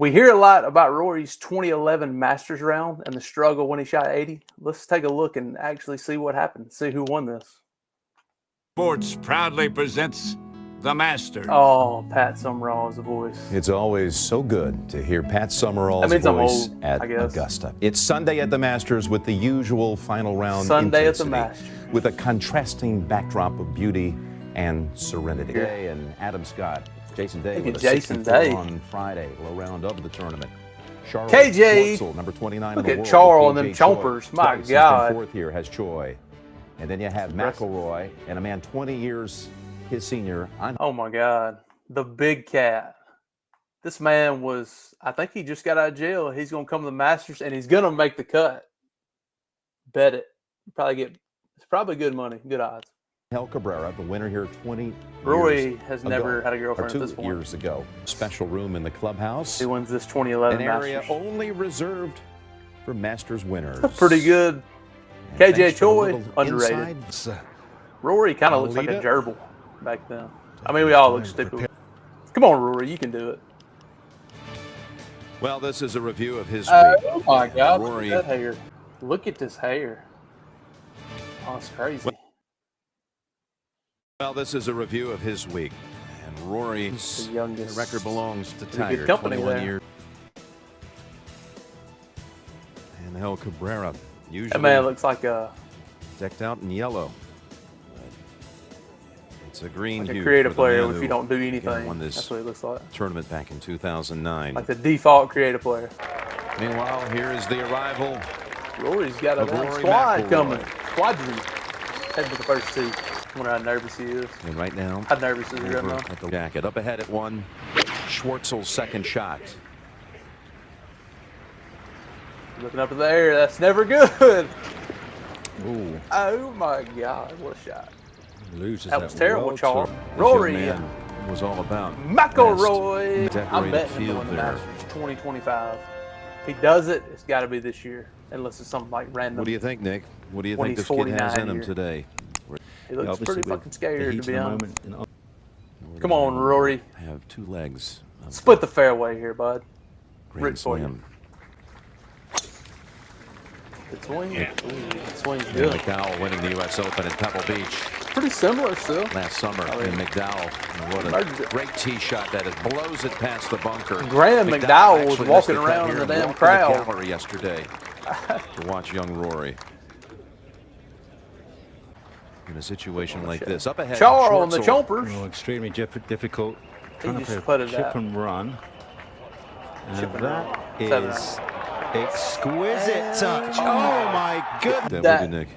We hear a lot about Rory's 2011 Masters round and the struggle when he shot 80. Let's take a look and actually see what happened. See who won this. Sports proudly presents the Masters. Oh, Pat Summerall's voice. It's always so good to hear Pat Summerall's voice at Augusta. It's Sunday at the Masters with the usual final round Sunday intensity, at the Masters. with a contrasting backdrop of beauty and serenity. Day and Adam Scott, Jason Day with a 64 on Friday, low round of the tournament. Charl Schwartzel, number 29 in the world. Look at Charl and them chompers. My God. Fourth here has Choi. And then you have McIlroy and a man 20 years his senior. Oh my God, the big cat. This man was, I think he just got out of jail. He's going to come to the Masters and he's going to make the cut. Bet it. It's probably good money, good odds. Angel Cabrera, the winner here 20 Rory has never had a girlfriend or 2 at this point. years ago. Special room in the clubhouse. He wins this 2011 An Masters. area only reserved for Masters winners. Pretty good. And KJ Choi, underrated. Inside, Rory kind of looks like a gerbil back then. I mean, we all look stupid. Come on, Rory, you can do it. well, this is a review of his Oh my God, Rory. look at that hair. Look at this hair. Oh, it's crazy. Well, this is a review of his week. And Rory's The youngest. record belongs to Pretty Tiger, good company 21 there. years. And Angel Cabrera, usually That man looks like a decked out in yellow. It's a green hue creative for the player man if who you don't do again anything. won this That's what he looks like. tournament back in 2009. Like the default creative player. Meanwhile, here is the arrival. Rory's got a Of damn Rory squad McIlroy. coming. Quadri. Head to the first two. I wonder how nervous he is. And right now, How nervous is he right over now? at the jacket. Up ahead at 1. Schwartzel's second shot. Looking up in the air. That's never good. Ooh. Oh my God. What a shot. Loses That was terrible, well, Charl. so this Rory. young man was all about McIlroy. Decorated I'm betting him to field win the there. Masters 2025. If he does it, it's got to be this year. Unless it's something like random. What do you think, Nick? What do you When think he's this kid has 49 in him here. today? He looks Obviously pretty with fucking the scared, heat to be of the honest. moment. Come on, Rory. Have 2 legs. of Split the fairway here, bud. Grand Rip for you. Slam. Good swing. Ooh, swing's And good. McDowell winning the U.S. Open at Pebble Beach Pretty similar still. last summer. And McDowell, what Merged a it. great tee shot that it blows it past the bunker. Graham McDowell was actually walking missed the cut around here in the and damn walked crowd. the gallery yesterday to watch young Rory. In a situation like this, up ahead, Charl and the Schwartzel. chompers. Oh, extremely difficult. Trying just to putted chip that. and run. And Chip and that run. is exquisite touch. Oh my goodness. That would you, Nick?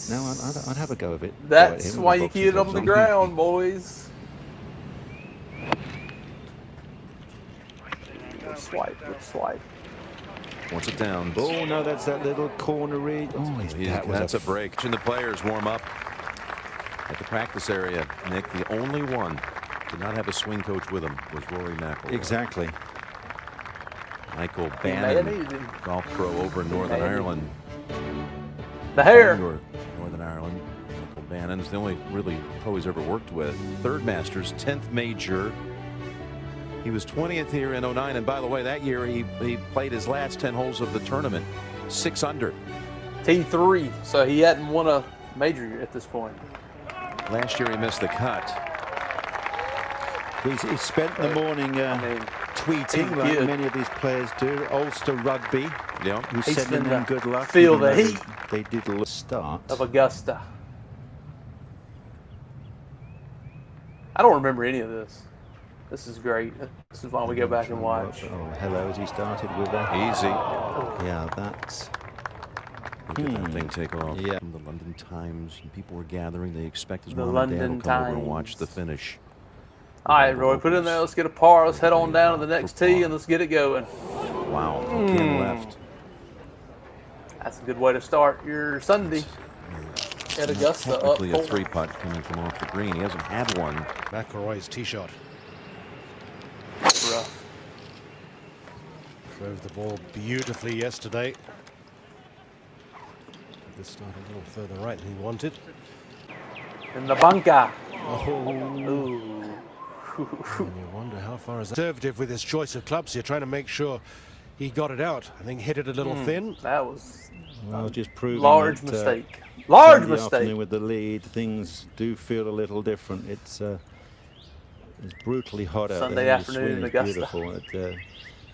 No, I'd have a go of it. That's Him why with you the keep it boxing on the gloves ground, boys. Good swipe. Wants it down. Oh no, that's that little corner read. Oh, That's a break. And the players warm up at the practice area. Nick, the only one to not have a swing coach with him was Rory McIlroy. Exactly. Michael He made it Bannon, easy. golf pro over in Northern made it Ireland. The hair. Northern Ireland. Michael Bannon's the only really pro he's ever worked with. 3rd Masters, 10th major. He was 20th here in 09, and by the way, that year he played his last 10 holes of the tournament, 6 under. T3, so he hadn't won a major at this point. Last year he missed the cut. He spent the morning tweeting, he's like good. many of these players do. Ulster Rugby, Yeah. who's He's sending them finna good luck. feel even the though heat They did a start. Of Augusta. I don't remember any of this. This is great. This is why we go back and watch. Oh, hello, as he started with that. Easy. Yeah, that's. Look at that thing take off. Yeah. From the London Times, and people were gathering. They expect his The mom and dad will London come over and watch Times. the finish. All right, Roy, put it in there. Let's get a par. Let's head on down to the next tee and let's get it going. Wow, pin left. That's a good way to start your Sunday at Augusta. Up Technically a 4. 3-putt coming from off the green. He hasn't had one. McIlroy's tee shot. Rough. Drove the ball beautifully yesterday. This start a little further right than he wanted. In the bunker. Oh, Ooh. And you wonder how far is that. Conservative with his choice of clubs here, trying to make sure he got it out. I think hit it a little thin. That was Well, just proving large that, mistake. Large Sunday afternoon mistake. with the lead, things do feel a little different. It's brutally hot out Sunday there. afternoon in The Augusta. swing is beautiful.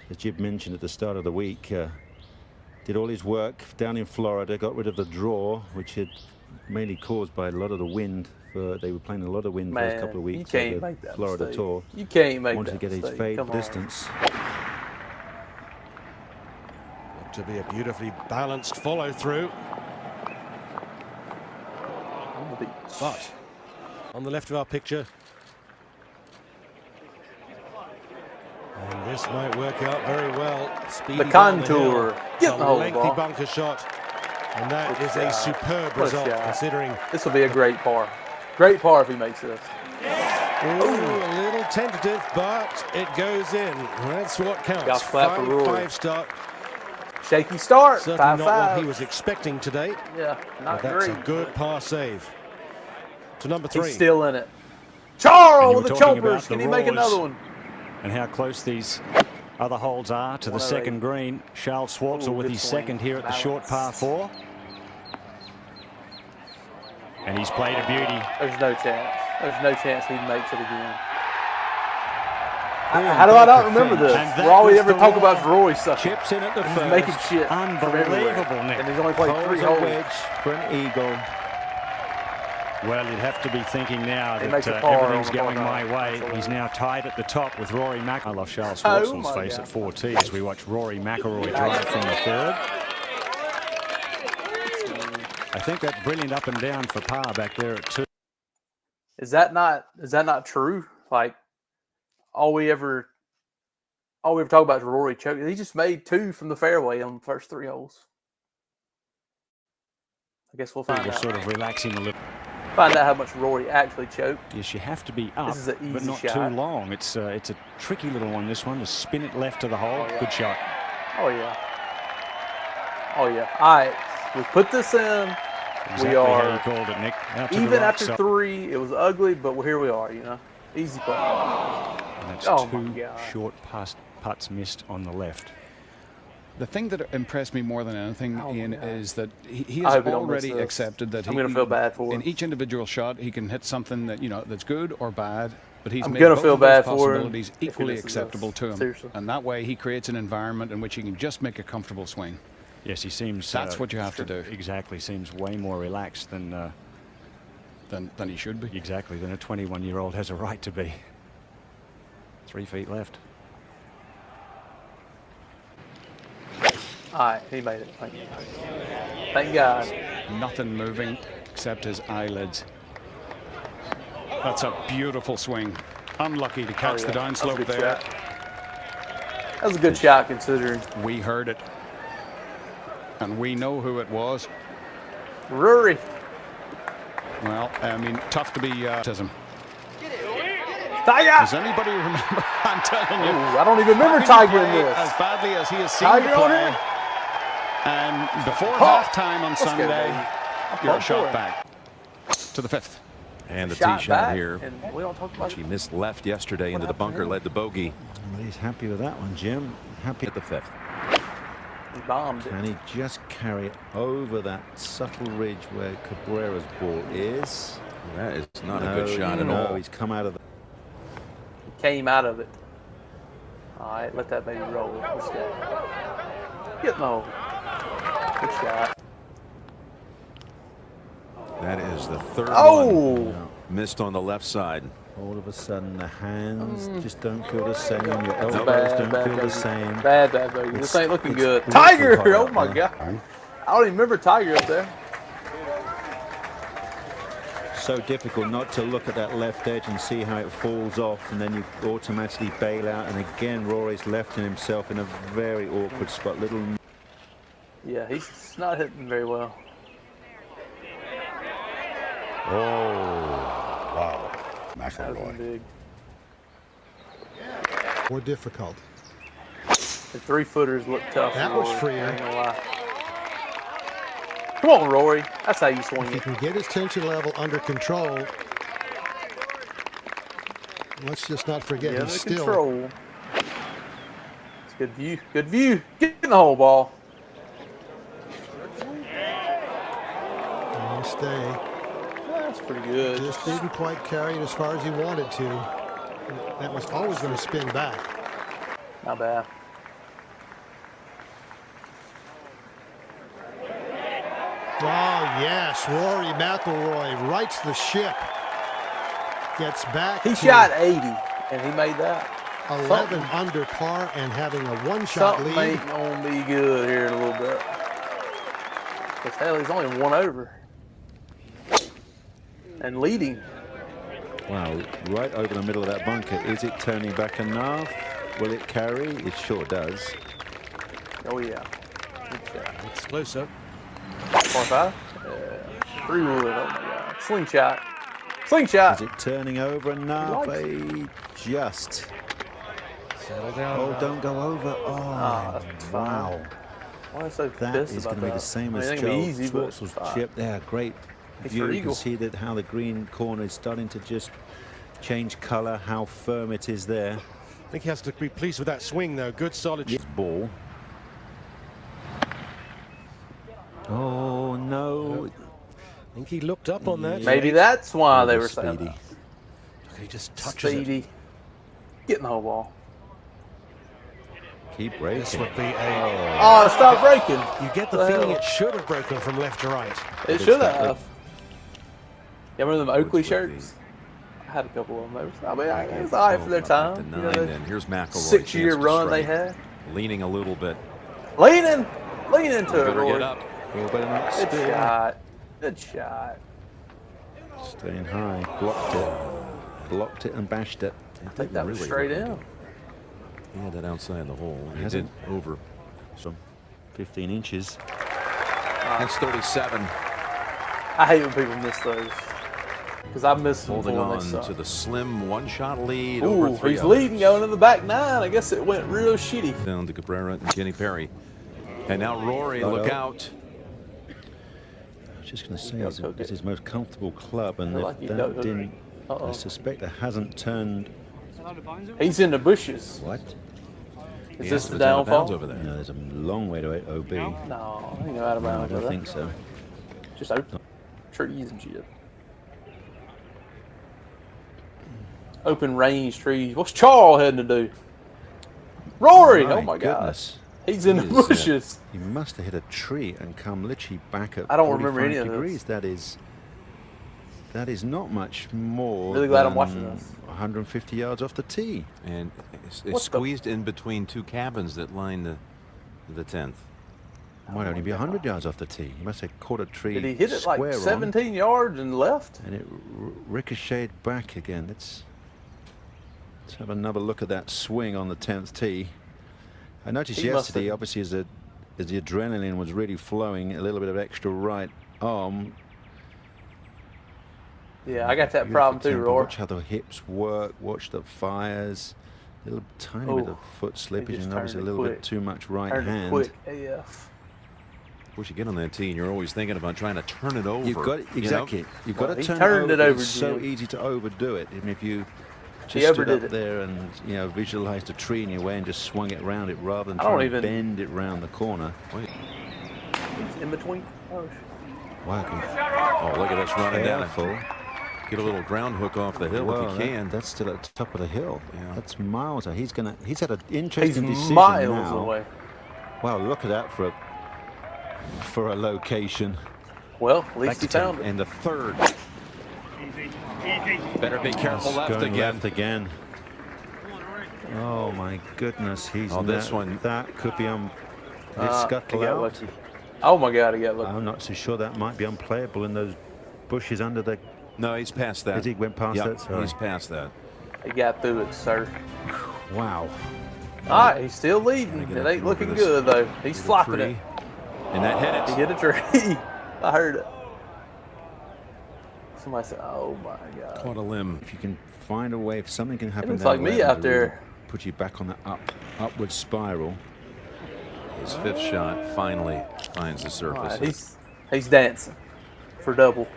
As Jib mentioned at the start of the week, did all his work down in Florida, got rid of the draw, which had mainly caused by a lot of the wind. They were playing a lot of wind for a couple of weeks. You can't at the make that Florida mistake. tour. You can't make Wanted that to get mistake. his fade Come on. distance. To be a beautifully balanced follow through. On the beach. But on the left of our picture, and this might work out very well. Speedy The down contour. hill. Get in the A hole, lengthy ball. bunker shot, and that Good is a shot. superb What a result shot. considering. This will be a great par. Great par if he makes this. Ooh, a little tentative, but it goes in. That's what counts. Got flat for Rory. 5-5 start. Shaky start. Certainly not what 5-5. he was expecting today. Yeah, not But that's great. a good par save. To number 3. He's still in it. And Charl you with were the talking about choppers. Can the he make Roars. another one? And how close these other holes are to the 108. second green. Charl Schwartzel Ooh, with good his swing. second here at the short par Balance. 4. And he's played a beauty. There's no chance. There's no chance he makes it again. How do I not remember this? And that We're all we was ever the talk one. about is Rory sucking. Chips in at the He's first. making shit from everywhere. Unbelievable, Nick. And he's only played 3 Holds a holes. wedge for an eagle. Well, you'd have to be thinking now He that makes a par everything's on the going ball my nine. way. Absolutely. He's now tied at the top with Rory McIlroy. I love Charl Oh, Schwartzel's my face God. at 4T as we watch Rory McIlroy drive from the 3rd. I think that's brilliant up and down for par back there at 2. Is that not true? Like all we ever talk about is Rory choking. He just made 2 from the fairway on the first 3 holes. I guess we'll find We're out. sort of relaxing a little. Find out how much Rory actually choked. Yes, you have to be up, This is an but easy not shot. too long. It's a tricky little one, this one, to spin it left to the hole. Oh, yeah. Good shot. Oh yeah. Oh yeah. All right, we put this in. Exactly we how are you called it, Nick. Out to the even right after side. 3. It was ugly, but here we are. You know, easy putt. And that's Oh, my 2 God. short putts missed on the left. The thing that impressed me more than anything, Oh, Ian, my God. is that he I has hope he don't miss already this. accepted that I'm gonna feel bad for him. in each individual shot he can hit something that that's good or bad, but he's I'm made gonna both feel of those bad for him possibilities if he equally misses acceptable this. to him. Seriously. And that way he creates an environment in which he can just make a comfortable swing. Yes, he seems. That's what you have to do. Exactly, seems way more relaxed than Than he should be. exactly than a 21-year-old has a right to be. 3 feet left. All right, he made it. Thank God. Nothing moving except his eyelids. That's a beautiful swing. Unlucky to catch the That was a downslope good there. shot. That was a good shot considering We heard it. And we know who it was. Rory. Well, I mean, tough to be autism. Tiger. Does anybody remember? I'm telling you. Ooh, I don't even remember how can you Tiger in play this. as badly as he has seen Tiger you on play. here? And before Oh, halftime on let's go, Sunday, baby. you're a pumped for shot it. back to the 5th. And the tee Shot shot back, here. and we don't talk about He it. missed left yesterday into the happened to bunker, him? led the bogey Well, he's happy with that one, Jim. Happy at the 5th. He bombed it. Can he just carry it over that subtle ridge where Cabrera's ball is? That is not a good shot at no, all. he's come out of the He came out of it. All right, let that baby roll. Let's go. Get in the hole. Good shot. That is the 3rd Oh! one. Missed on the left side. all of a sudden the hands just don't feel the same. Your elbows Bad, don't bad, feel the baby. same. Bad, baby. This It's- ain't looking it's good. awful Tiger! hard Oh out my there. God. I don't even remember Tiger up there. So difficult not to look at that left edge and see how it falls off, and then you automatically bail out. And again, Rory's left himself in a very awkward spot. Little. Yeah, he's not hitting very well. Wow. That was big. More difficult. The 3-footers look tough. That for was Rory, freer. I ain't gonna lie. Come on, Rory. That's how you swing If he it. can get his tension level under control, Let's just not forget Get he's under still control. It's good view. Good view. Get in the hole, ball. He'll stay. That's pretty good. Just didn't quite carry it as far as he wanted to. That was always going to spin back. Not bad. Oh, yes. Rory McIlroy rights the ship. Gets back. He to shot 80, and he made that. 11 under par and having a one-shot Something lead. ain't going to be good here in a little bit. Because hell, he's only one over. And leading. Wow, right over the middle of that bunker. Is it turning back enough? Will it carry? It sure does. Oh, yeah. Good shot. It's closer. Par 5? Yeah. 3 wood. Oh, my God. Slingshot. Slingshot. Is it turning over enough? Just. Settle down. Oh, don't go over. Oh, that's wow. Why am I so That pissed is about going to be that? the same I mean, as it ain't gonna be easy, but Schwartzel's chip there. Great He's view. for You can eagle. see that how the green corner is starting to just change color, how firm it is there. I think he has to be pleased with that swing, though. Good, solid. This ball. Oh, no. I think he looked up on that. Maybe that's why they were Over saying speedy. that. He just touches it. Speedy. Get in the hole, ball. Keep This breaking. would be a. Oh, stop breaking. You get the Well, feeling it should have broken from left to right. It should have. Yeah, remember them Oakley shirts? I had a couple of them. I mean, it's all right for their time. You know, the And here's McIlroy. 6-year chance to run they strike. had. Leaning a little bit. Lean into it, Better Rory. get up. Well, better not Good spin. shot. Good shot. Staying high. Blocked it. Blocked it and bashed it. I think that was straight in. He had that outside the hole. He Has did it? over. Some 15 inches. That's 37. I hate when people miss those. Because I miss them Holding when they on suck. to the slim one-shot lead over Ooh, 3 he's others. leading going to the back 9. I guess it went real shitty. Down to Cabrera and Kenny Perry. And now Rory, look out. I was just going to say, it's his most comfortable club, and Feel if like you that don't- didn't, Uh-oh. I suspect it hasn't turned. He's in the bushes. What? Is He this has the to out of bounds downfall? over there. No, there's a long way to OB. No, ain't no out of No, I bounds. don't over think so. Just open trees and shit. Open range trees. What's Charl heading to do? Rory! Oh my goodness. God. He's in the He is, bushes. He must have hit a tree and come literally back at I don't remember 45 any of degrees. this. That is not much more Really glad I'm than watching this. 150 yards off the tee. And it's What the- squeezed in between 2 cabins that line the 10th. Might only be 100 yards off the tee. He must have caught a tree Did he hit it like square on, 17 yards and left? and it ricocheted back again. Let's have another look at that swing on the 10th tee. I noticed He must yesterday, have- obviously, as the adrenaline was really flowing, a little bit of extra right arm. Yeah, I got that Beautiful problem too, tempo. Rory. Watch how the hips work. Watch the fires. A little tiny bit Oh, of foot slippage, just and obviously a turned it little quick. bit too much right Turned it hand. quick AF. Of course, you get on that tee and you're always thinking about trying to turn it over. You've got you know? exactly. You've got Well, to he turn turned it over, It's so Jim. easy to overdo it. Even if you He just stood overdid up it. there and visualized a tree in your way and just swung it around it rather than I don't trying even- to bend it round the corner. He's in between. Oh, Wow. Oh, look at us running down it. Careful. Get a little ground hook off the hill Well, if you can. that's still at the top of the hill. Yeah. That's miles. He's had an he's interesting decision miles now. away. Wow, look at that for a location. Well, at least Back he to 10. found it. And the third. Better be careful left Going again. left again. Oh my goodness, he's Oh, this one. That could be his He scuttle got out. lucky. Oh my God, he got lucky. I'm not so sure that might be unplayable in those bushes under the. No, he's past that. He went past Yep, that. Sorry. he's past that. He got through it, sir. Wow. All right, he's still leading. Gotta get It up ain't and over looking this- good though. He's to the flopping tree. it. And that hit He it. hit a tree. I heard it. Somebody said, "Oh my God." Caught a limb. If you can find a way, if something can happen. looks down like me there out to really there. Put you back on the upward spiral. His 5th shot finally finds the All surface. right, he's dancing for double.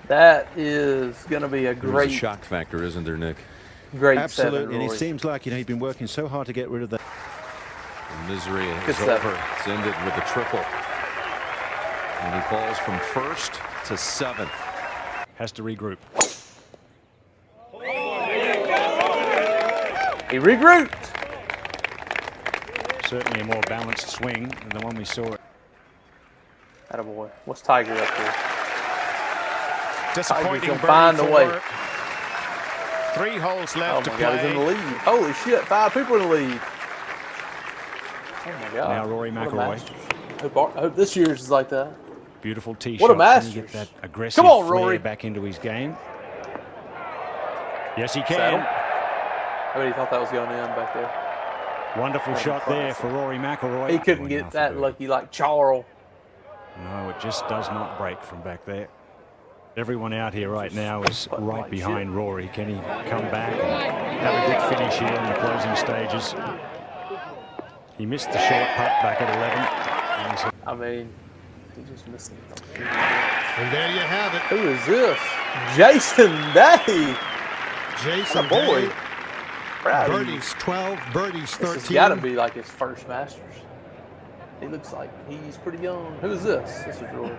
That is going to be a There's great a shock factor, isn't there, Nick? Great Absolutely, seven, and it Rory. seems like he's been working so hard to get rid of that. The misery Good is seven. over. It's ended with a triple. And he falls from first to seventh. Has to regroup. He regrouped. Certainly a more balanced swing than the one we saw. Attaboy. What's Tiger up to? Disappointing gonna birdie find a way. for 3 holes Oh left to my God, he's play. in the lead. Holy shit, 5 people in the lead. Oh my God. Now Rory What a McIlroy. Masters. I hope this year's is like that. Beautiful tee What a shot. Can Masters. he get that aggressive Come on, flair Rory. back into his game? Yes, he Saddle. can. I bet he thought that was going in back there. Wonderful shot there for Rory McIlroy. He couldn't Going get off that the lucky like Charl. No, it just does not break from back there. Everyone out here right now is right like behind shit. Rory. Can he come back and have a good finish here in the closing stages? He missed the short putt back at 11. And he's I mean, he just missed it. And there you have it. Who is this? Jason Day. Jason boy. Day, Proud of you. birdies 12, birdies This 13. has got to be like his first Masters. He looks like he's pretty young. Who is this? This is Rory.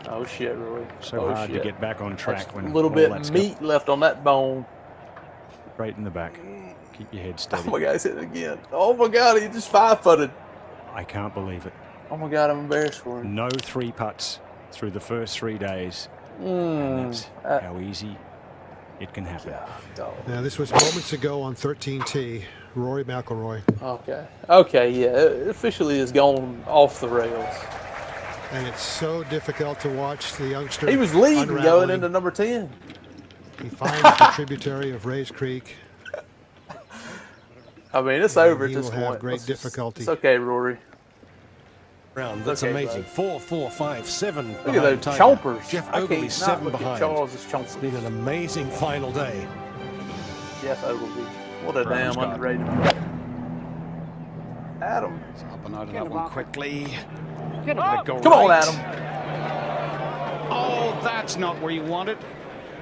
Oh shit, Rory. so oh, hard shit. to get back on track That's when a little all bit that's meat left on that bone. right in the back. Keep your head Oh steady. my God, he's hit it again. Oh my God, he just 5-footed. I can't believe it. Oh my God, I'm embarrassed for him. No 3 putts through the first 3 days. And that's how easy it can happen. Dog. Now, this was moments ago on 13T. Rory McIlroy. Okay. Okay, yeah. It officially has gone off the rails. And it's so difficult to watch the youngster. He was leading going unraveling. into number 10. He finds the tributary of Rays Creek. I mean, it's over at he this will point. have great Let's just- difficulty. It's okay, Rory. Round. That's okay, amazing. bud. 4, 4, 5, 7. Look at those chompers. Jeff I Ogilvy, can't 7 not look behind. at Charles's chompers. It's been an amazing final day. Jeff Ogilvy. What a damn got it. underrated. Adam. He's up and out of that one quickly. Come on, Adam. Oh, that's not where you want it.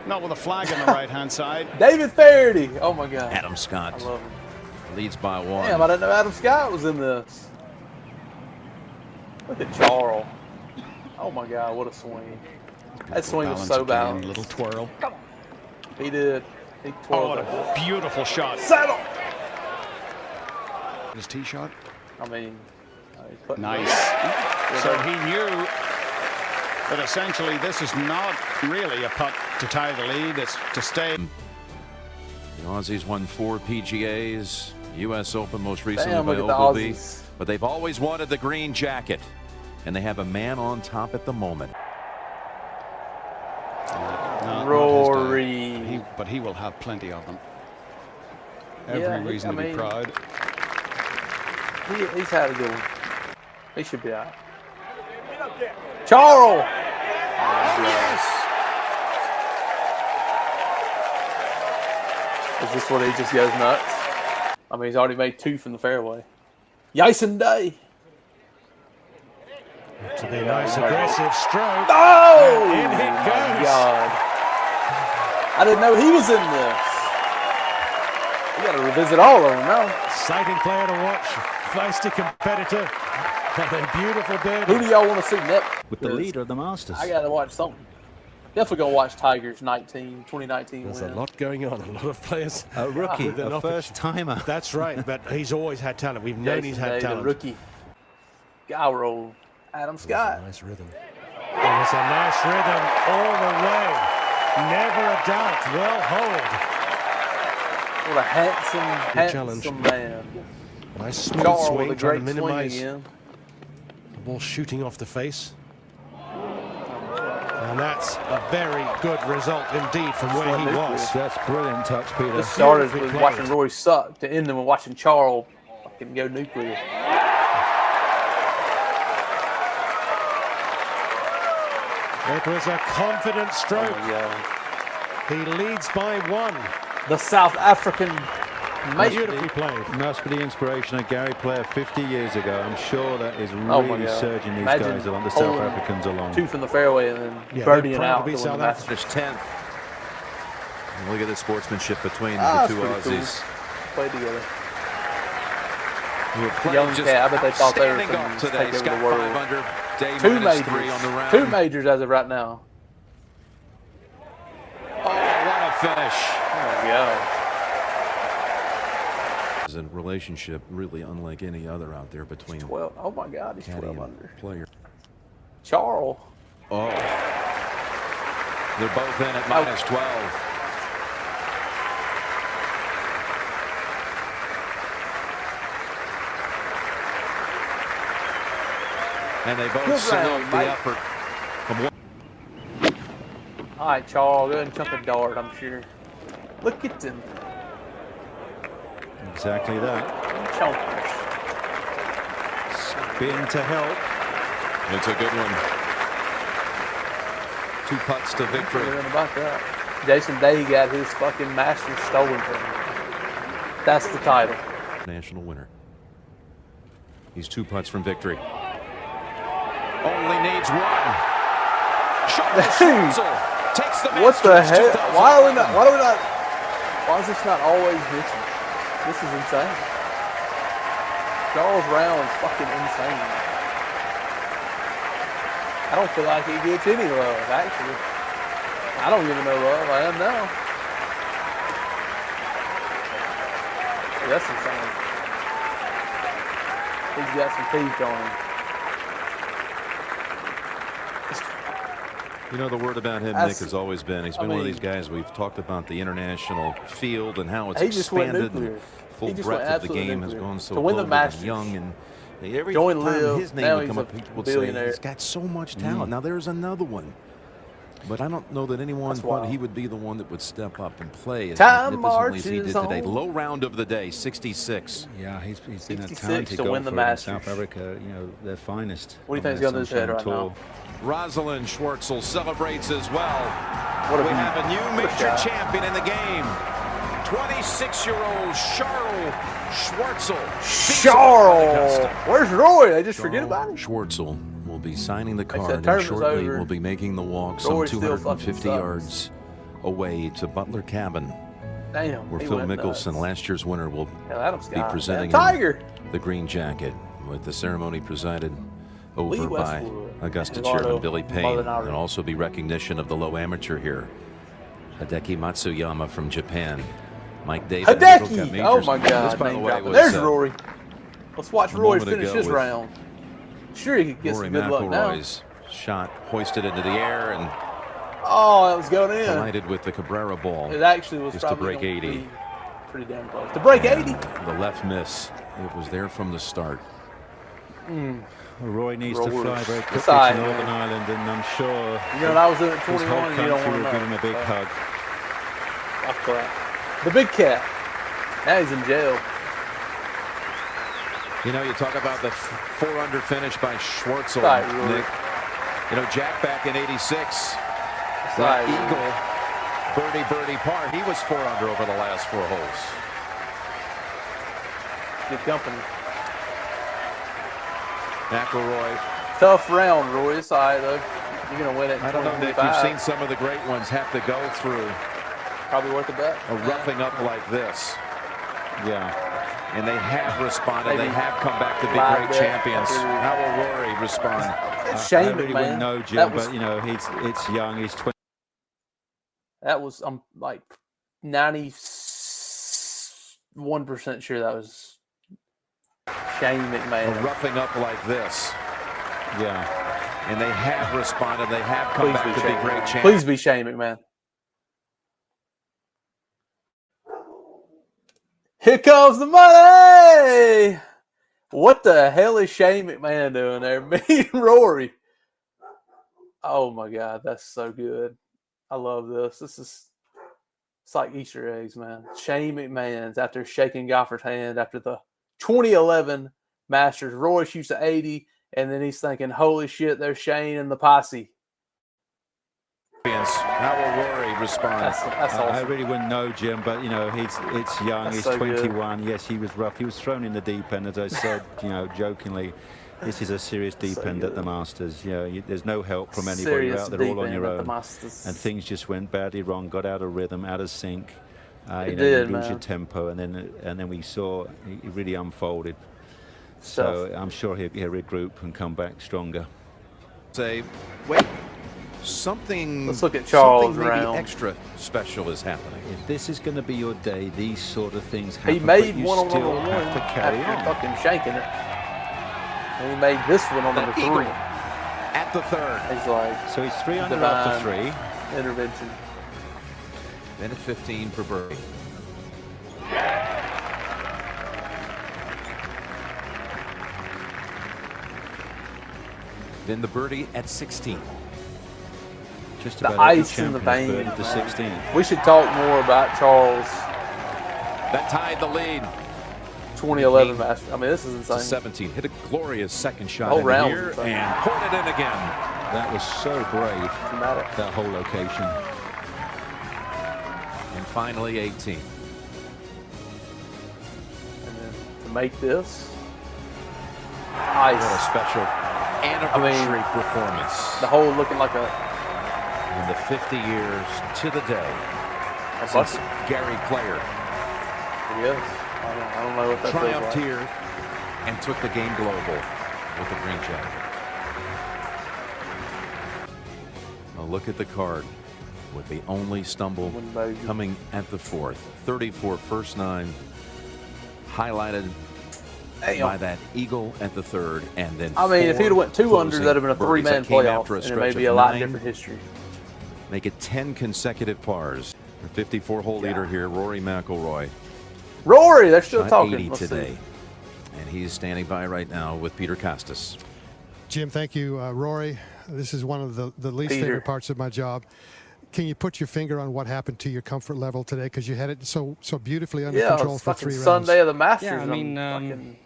Not with a flag on the right-hand side. David Faraday. Oh my God. Adam I Scott love him. leads by 1. Damn, I didn't know Adam Scott was in this. Look at Charl. Oh my God, what a swing. That swing was so again, balanced. little twirl. He did. He Oh, twirled what that. a beautiful shot. Settle. His tee shot. I mean, he put- Nice. So he knew that essentially this is not really a putt to tie the lead. It's to stay. The Aussies won 4 PGAs, U.S. Open most recently Damn, by look at the Ogilvy. Aussies. But they've always wanted the green jacket, and they have a man on top at the moment. Not Rory. his day. But he will have plenty of them. Yeah, Every reason to be proud. He's had a good one. He should be out. Charl! Is this what he just goes nuts? I mean, he's already made 2 from the fairway. Jason Day. To be a nice aggressive stroke. Oh! And in it my goes. God. I didn't know he was in this. We got to revisit all of them now. Exciting player to watch. Feisty competitor. Had a beautiful Who birdie. do y'all want to see next? With the leader of the Masters. I got to watch something. Definitely going to watch Tiger's 2019 There's win. a lot going on. A lot of players. A rookie, With an a first-timer. That's right, but he's always had talent. We've known he's Jason had Day, the talent. rookie. Guy roll. Adam Scott. Nice rhythm. It was a nice rhythm all the way. Never a doubt. Well hold. What a handsome challenge. man. Nice smooth Charl swing, with a trying to great swing minimize again. the ball shooting off the face. And that's a very good result indeed from where he was. That's brilliant touch, Peter. This started Beautifully with played. watching Rory suck to end with watching Charl fucking go nuclear. It was a confident stroke. Oh my God. He leads by 1. The South African Beautifully played. Must be the inspiration of Gary Player 50 years ago. I'm sure that is really surging these guys along, the South Africans along. 2 from the fairway and then birdieing out to win the Masters. 10th. And look at the sportsmanship between the two Aussies. Cool. Played together. Young cat, I bet they thought they were going to today. take over the world. 5 under. Day 2 majors. 3 on the round. 2 majors as of right now. Oh, what a finish. There we go. It's a relationship really unlike any other out there between 12. Oh my God, he's 12 under. Player. Charl. Oh. They're both in at minus 12. And they both salute the effort. All right, Charl, go ahead and chunk a dart, I'm sure. Look at them. Exactly that. Chunkers. Spin to help. It's a good one. 2 putts to victory. About that. Jason Day got his fucking Masters stolen from him. That's the title. National winner. He's 2 putts from victory. Only needs 1. Charl Schwartzel takes the Masters. What the hell? Why do we not? Why is this not always mentioned? This is insane. Charles Round's fucking insane. I don't feel like he gets any love, actually. I don't give him no love. I am now. That's insane. He's got some teeth on him. You know, the word about him, Nick, has always been, he's been one of these guys, we've talked about the international field and how it's expanded. And full breadth of the game has gone so global and young. And every time his name would come up, people would say, he's got so much talent. Now, there's another one. But I don't know that anyone thought he would be the one that would step up and play as magnificently as he did today. Low round of the day, 66. Yeah, he's been a talented golfer in South Africa, you know, their finest. What do you think's going on his head right now? Rosalind Schwartzel celebrates as well. We have a new major champion in the game. 26-year-old Charl Schwartzel. Charl! Where's Roy? I just forget about him. Schwartzel will be signing the card and shortly will be making the walk some 250 yards away to Butler Cabin. Damn, where Phil Mickelson, last year's winner, will be presenting the green jacket, with the ceremony presided over by Augusta Chairman Billy Payne, and also be recognition of the low amateur here. Hideki Matsuyama from Japan. Mike Davis. Hideki! Oh my God. By the way, there's Rory. Let's watch Rory finish his round. Sure, he could get some good luck now. Rory McIlroy's shot hoisted into the air and that was going in. Collided with the Cabrera ball. It actually was just to break 80. Pretty damn close. To break 80. The left miss. It was there from the start. Well, Roy needs to fly very quickly to Northern Ireland, and I'm sure you know, I was doing 21. His whole country you don't want to will give him a big hug. That's correct. The big cat. Now he's in jail. You know, you talk about the 4-under finish by Schwartzel, Nick. You know, Jack back in '86, that eagle, birdie par, he was 4-under over the last 4 holes. Good company. McIlroy. Tough round, Roy. It's all right, though. You're going to win it. I don't know, Nick. You've seen some of the great ones have to go through. Probably worth a bet. A roughing up like this. Yeah. And they have responded. They have come back to be great champions. How will Rory respond? Shame, I really wouldn't know, Jim, but, you know, it's young. He's 20. That was, I'm like 91% sure that was Shane McMahon. A roughing up like this. Yeah. And they have responded. They have come back to be great champions. Please be Shane McMahon. Here comes the money! What the hell is Shane McMahon doing there? Me and Rory. Oh my God, that's so good. I love this. It's like Easter eggs, man. Shane McMahon's after shaking golfer's hand after the 2011 Masters. Roy shoots an 80, and then he's thinking, holy shit, there's Shane and the posse. How will Rory respond. That's awesome. I really wouldn't know, Jim, but you know, it's young. That's He's so good. 21. Yes, he was rough. He was thrown in the deep end, as I said, you know, jokingly. This is a serious deep end at the Masters. You know, there's no help from anybody. You're Serious out there deep all on end your at the own. Masters. And things just went badly wrong. Got out of rhythm, out of sync. It you did, lose man. your tempo, and then we saw he really unfolded. So I'm sure he'll regroup and come back stronger. Say, wait, something. Let's look at Charles something maybe round. extra special is happening. If this is going to be your day, these sort of things happen. He made but you one on still number have one to carry after on. fucking shanking it. And he made this one on The number eagle 3. at the third. He's like, So he's 3 under after divine 3. intervention. Then at 15 for birdie. Then the birdie at 16. Just The about every ice in the champion vein. has birded the 16. We should talk more about Charles' That tied the lead 2011 Masters. I mean, this is to insane. 17. Hit a glorious second shot whole in round was here insane. and poured it in again. That was so brave, Dramatic. that whole location. And finally 18. And then to make this, What a ice. special anniversary performance. The whole looking like a In the 50 years to the day since bucket. Gary Player It is. I don't know what that feels triumphed like. here and took the game global with the green jacket. A look at the card with the only stumble coming at the 4th. 34 first 9, highlighted by that eagle at the 3rd, and then I mean, if he'd have went 2 under, closing that'd have been a birdies that 3-man came playoff, after a and it stretch may be of a lot 9. different history. Make it 10 consecutive pars. The 54-hole leader here, Rory McIlroy. Rory, they're still Shot talking. 80 Let's today. see. And he's standing by right now with Peter Costas. Jim, thank you, Rory. This is one of the least Peter. favorite parts of my job. Can you put your finger on what happened to your comfort level today? Because you had it so beautifully under Yeah, control it's for fucking 3 rounds. Sunday of the Masters. Yeah, I mean, fucking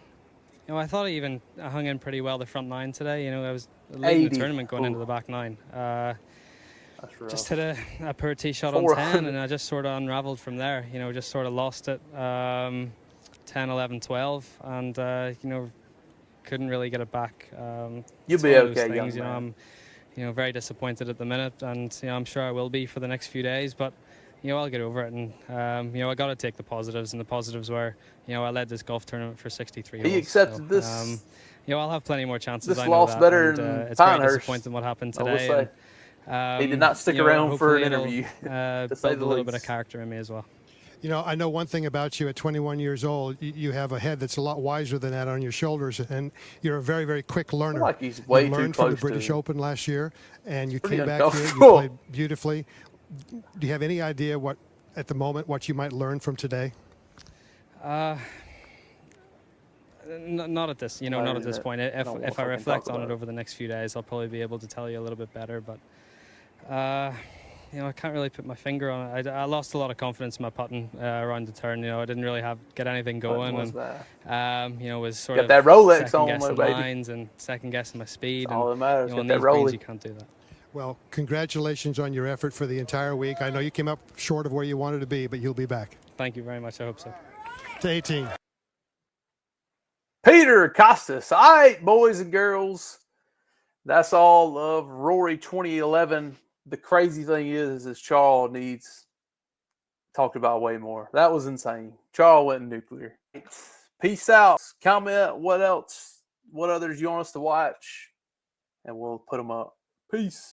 you know, I thought I hung in pretty well the front 9 today. You know, I was leading 80. the tournament going into Ooh. the back 9. that's rough. Just hit a poor tee shot on 10, and I just sort of unraveled from there. You know, just sort of lost it 10, 11, 12, and you know, couldn't really get it back. You'll it's be one of those okay, young things, you know, man. I'm very disappointed at the minute, and you know, I'm sure I will be for the next few days, but you know, I'll get over it, and you know, I got to take the positives, and the positives were, you know, I led this golf tournament for 63 holes. He accepted so, this. you know, I'll have plenty more chances. This I know loss that, better and, than it's very Pinehurst, disappointing what happened I will today. say. And, He did not stick you know, around for an hopefully it'll, interview, to say build the a little bit of least. character in me as well. You know, I know one thing about you at 21 years old. You have a head that's a lot wiser than that on your shoulders, and you're a very, very quick learner. like he's way you too learned from the close to British him. Open last year, and you Pretty came back here. You uncomfortable. played beautifully. Do you have any idea what, at the moment, what you might learn from today? Not at this, you know, not at this point. If Don't I fucking reflect talk on it about it. over the next few days, I'll probably be able to tell you a little bit better. But you know, I can't really put my finger on it. I lost a lot of confidence in my putting around the turn. You know, I didn't really get anything going, was and you know, was sort Got of that Rolex second on, guessing baby. lines and second guessing my speed. All and, that matters. You know, Got on that these greens, Rolex. you can't do that. Well, congratulations on your effort for the entire week. I know you came up short of where you wanted to be, but you'll be back. Thank you very much. I hope so. To 18. Peter Costas. All right, boys and girls. That's all of Rory 2011. The crazy thing is Charl needs talked about way more. That was insane. Charl went nuclear. Peace out. Comment what else, what others you want us to watch, and we'll put them up. Peace.